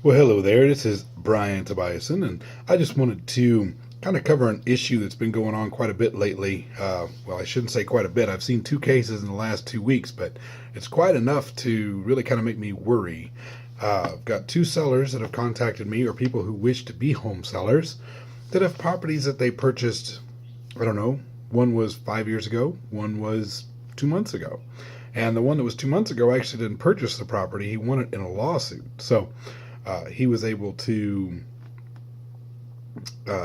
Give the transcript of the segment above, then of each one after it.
Well, hello there. This is Brian Tobiasen, and I just wanted to kind of cover an issue that's been going on quite a bit lately. Well, I shouldn't say quite a bit. I've seen two cases in the last 2 weeks, but it's quite enough to really kind of make me worry. I've got two sellers that have contacted me, or people who wish to be home sellers, that have properties that they purchased, I don't know, one was 5 years ago, one was 2 months ago. And the one that was 2 months ago actually didn't purchase the property, he won it in a lawsuit. So, he was able to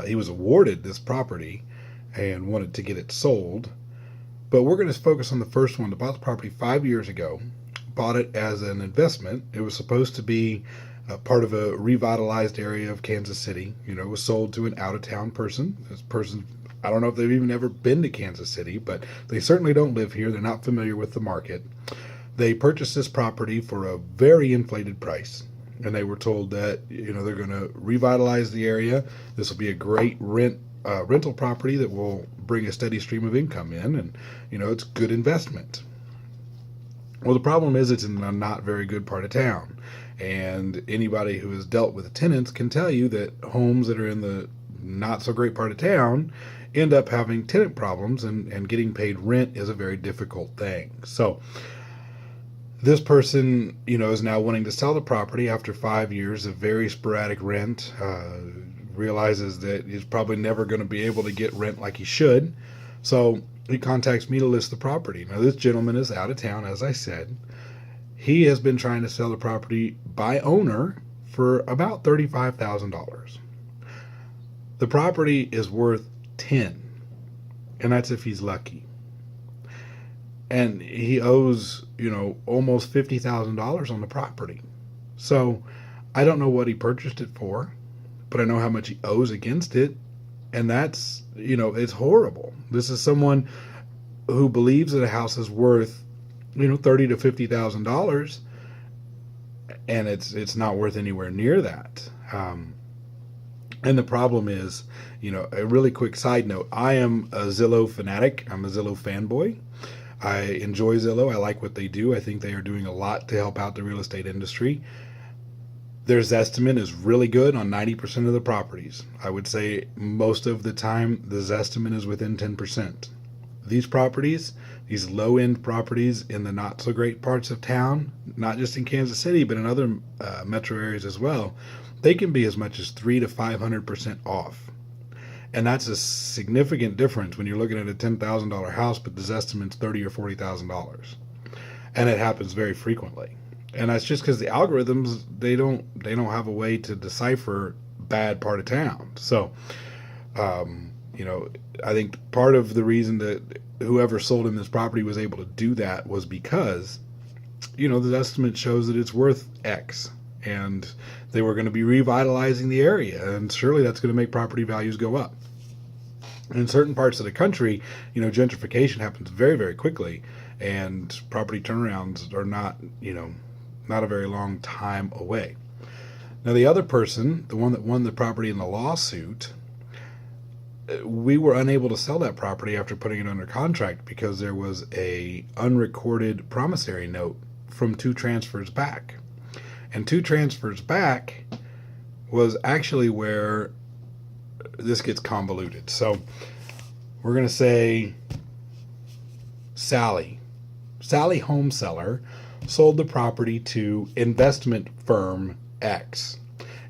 he was awarded this property and wanted to get it sold. But we're going to focus on the first one that bought the property 5 years ago, bought it as an investment. It was supposed to be part of a revitalized area of Kansas City. It was sold to an out of town person. This person, I don't know if they've even ever been to Kansas City, but they certainly don't live here. They're not familiar with the market. They purchased this property for a very inflated price, and they were told that they're going to revitalize the area. This will be a great rental property that will bring a steady stream of income in, and it's good investment. Well, the problem is it's in a not very good part of town, and anybody who has dealt with tenants can tell you that homes that are in the not so great part of town end up having tenant problems, and getting paid rent is a very difficult thing. So this person, is now wanting to sell the property after 5 years of very sporadic rent. Realizes that he's probably never going to be able to get rent like he should. So he contacts me to list the property. Now, this gentleman is out of town, as I said. He has been trying to sell the property by owner for about $35,000. The property is worth 10, and that's if he's lucky. And he owes, almost $50,000 on the property. So I don't know what he purchased it for, but I know how much he owes against it. And that's, it's horrible. This is someone who believes that a house is worth, $30,000 to $50,000, and it's not worth anywhere near that. And the problem is, a really quick side note, I am a Zillow fanatic. I'm a Zillow fanboy. I enjoy Zillow. I like what they do. I think they are doing a lot to help out the real estate industry. Their Zestimate is really good on 90% of the properties. I would say most of the time the Zestimate is within 10%. These properties, these low-end properties in the not so great parts of town, not just in Kansas City but in other metro areas as well, they can be as much as 300 to 500% off. And that's a significant difference when you're looking at a $10,000 house, but the Zestimate's $30,000 or $40,000, and it happens very frequently. And that's just because the algorithms they don't have a way to decipher bad part of town. So, I think part of the reason that whoever sold him this property was able to do that was because, the estimate shows that it's worth X, and they were going to be revitalizing the area, and surely that's going to make property values go up. In certain parts of the country, gentrification happens very, very quickly, and property turnarounds are not a very long time away. Now, the other person, the one that won the property in the lawsuit, we were unable to sell that property after putting it under contract because there was a unrecorded promissory note from two transfers back. And two transfers back was actually where this gets convoluted. So we're going to say Sally home seller sold the property to investment firm X.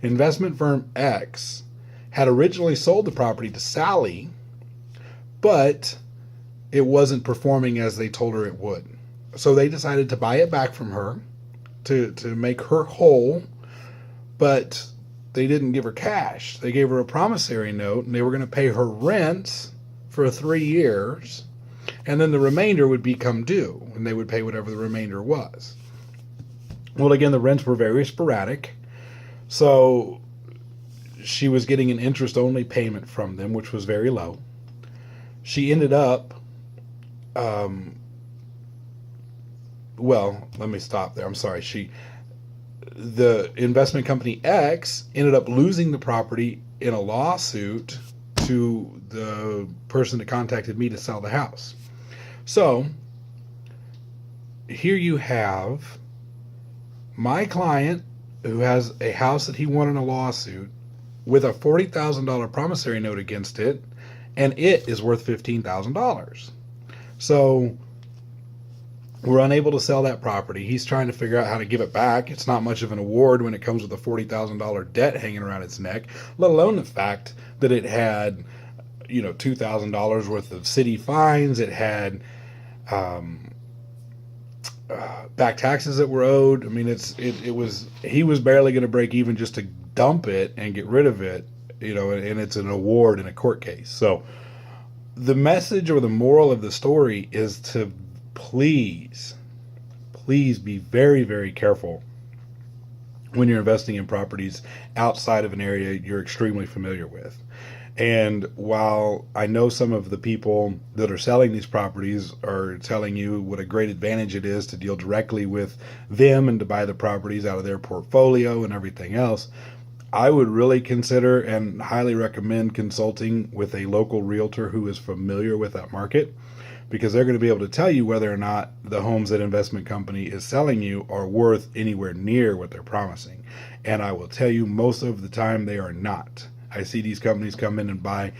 Investment firm X had originally sold the property to Sally, but it wasn't performing as they told her it would. So they decided to buy it back from her to make her whole, but they didn't give her cash. They gave her a promissory note, and they were going to pay her rent for 3 years, and then the remainder would become due, and they would pay whatever the remainder was. Well, again, the rents were very sporadic, so she was getting an interest-only payment from them, which was very low. She ended up, well, let me stop there. I'm sorry. The investment company X ended up losing the property in a lawsuit to the person that contacted me to sell the house. So here you have my client who has a house that he won in a lawsuit with a $40,000 promissory note against it, and it is worth $15,000. So we're unable to sell that property. He's trying to figure out how to give it back. It's not much of an award when it comes with a $40,000 debt hanging around its neck, let alone the fact that it had, $2,000 worth of city fines. It had back taxes that were owed. I mean, he was barely going to break even just to dump it and get rid of it, and it's an award in a court case. So the message or the moral of the story is to please be very, very careful when you're investing in properties outside of an area you're extremely familiar with. And while I know some of the people that are selling these properties are telling you what a great advantage it is to deal directly with them and to buy the properties out of their portfolio and everything else, I would really consider and highly recommend consulting with a local realtor who is familiar with that market, because they're going to be able to tell you whether or not the homes that investment company is selling you are worth anywhere near what they're promising. And I will tell you, most of the time they are not. I see these companies come in and buy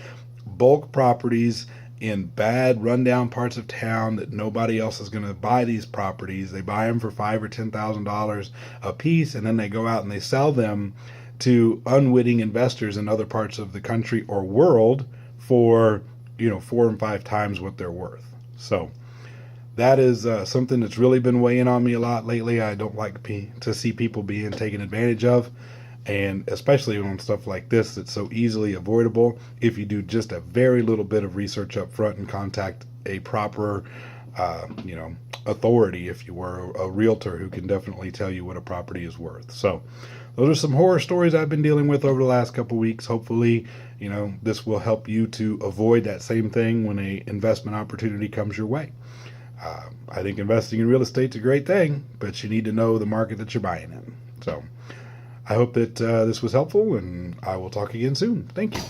bulk properties in bad rundown parts of town that nobody else is going to buy these properties. They buy them for $5,000 or $10,000 a piece, and then they go out and they sell them to unwitting investors in other parts of the country or world for 4 and 5 times what they're worth. So that is something that's really been weighing on me a lot lately. I don't like to see people being taken advantage of, and especially on stuff like this that's so easily avoidable if you do just a very little bit of research up front and contact a proper authority, if you were a realtor, who can definitely tell you what a property is worth. So those are some horror stories I've been dealing with over the last couple weeks. Hopefully, this will help you to avoid that same thing when a investment opportunity comes your way. I think investing in real estate's a great thing, but you need to know the market that you're buying in. So I hope that this was helpful, and I will talk again soon. Thank you.